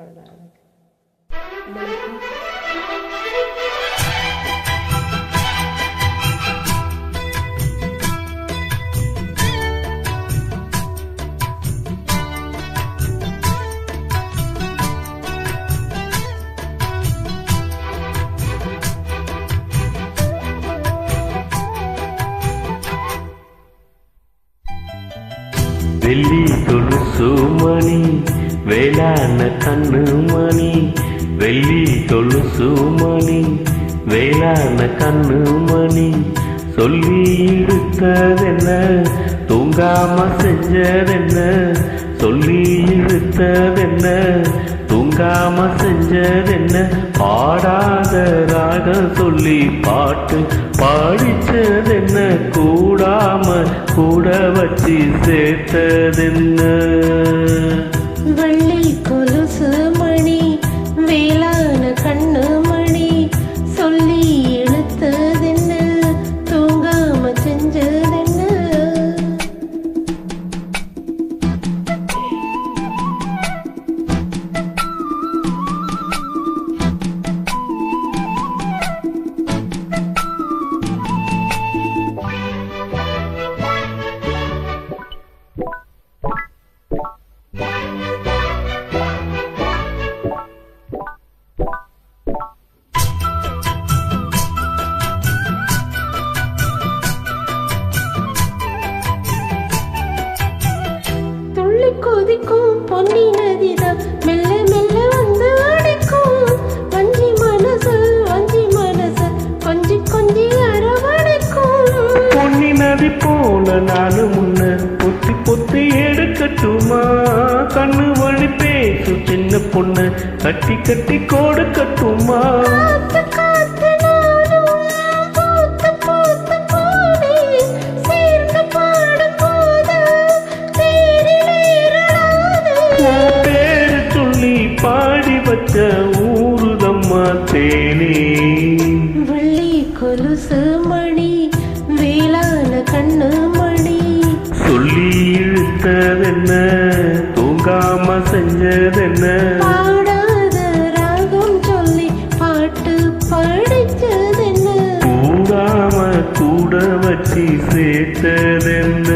அழகு. வெள்ளி கொலுசு மணி வேளாண் கண்ணு மணி, வெள்ளி கொலுசு மணி வேளாண் கண்ணு மணி, சொல்லி இழுத்ததென்ன தூங்காம செஞ்சதென்ன, சொல்லி இழுத்ததென்ன தூங்காம செஞ்சதென்ன, பாடாத ராகம் சொல்லி பாட்டு பாடிச்சதென்ன, கூடாம கூட வச்சு சேர்த்ததென்ன. வெள்ளி கொலுசு மணி வேளாண் கண்ணு மணி, சொல்லி இழுத்ததென்ன தூங்காம செஞ்சதென்ன. கொதிக்கும் பொன்னி நதிதான் மெல்ல மெல்ல வந்து அடைக்கும், வஞ்சி மனசு கொஞ்சி கொஞ்சி அரவணைக்கும். பொன்னி நதி போல நானு முன்ன பொத்தி பொத்தி எடுக்கட்டுமா, கண்ணு வழி பேசு சின்ன பொண்ணு கட்டி கட்டி கோடு கட்டுமா. பாடி வச்ச ஊருதம்மா தேனே. வெள்ளி கொலுசு மணி வேளாண் கண்ணு மணி, சொல்லி இழுத்ததென்ன தூங்காம செஞ்சதென்ன, பாடாத ராகம் சொல்லி பாட்டு படிச்சதென்ன, கூடாம கூட வச்சு சேர்த்ததென்ன.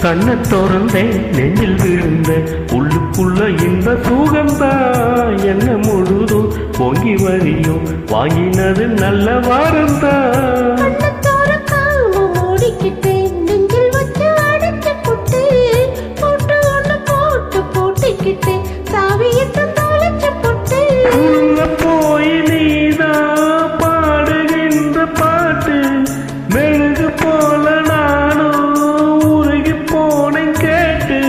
கண்ண திறந்தேன் நெஞ்சில் விழுந்த உள்ளுக்குள்ள இந்த சுகம்தான், என்ன முழுதும் பொங்கி வரியும் வாங்கினது நல்ல வாரம்தான். போய் நீதான் பாடுகின்ற பாட்டு மெழுகு போல நானும் உருகி போனேன் கேட்டு.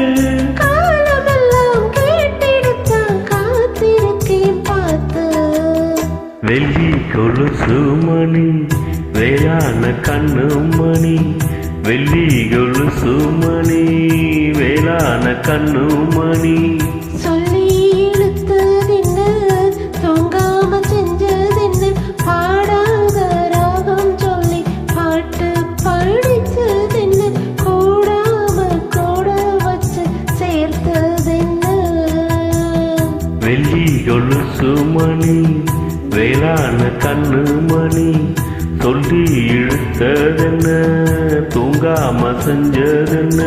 வெள்ளி கொலுசு மணி வேளாண் கண்ணு மணி, வெள்ளி கொலுசு மணி வேளாண் கண்ணு மணி, சொல்லி இழுத்ததென்ன தூங்காம செஞ்சதென்ன, பாடாத ராகம் சொல்லி பாட்டு படிச்சதென்ன, கூடாம கூட வச்சு சேர்த்ததென்ன. வெள்ளி கொலுசு மணி வேளாண் கண்ணு மணி, சொல்லி இழுத்ததென்ன தூங்காம செஞ்சதென்ன.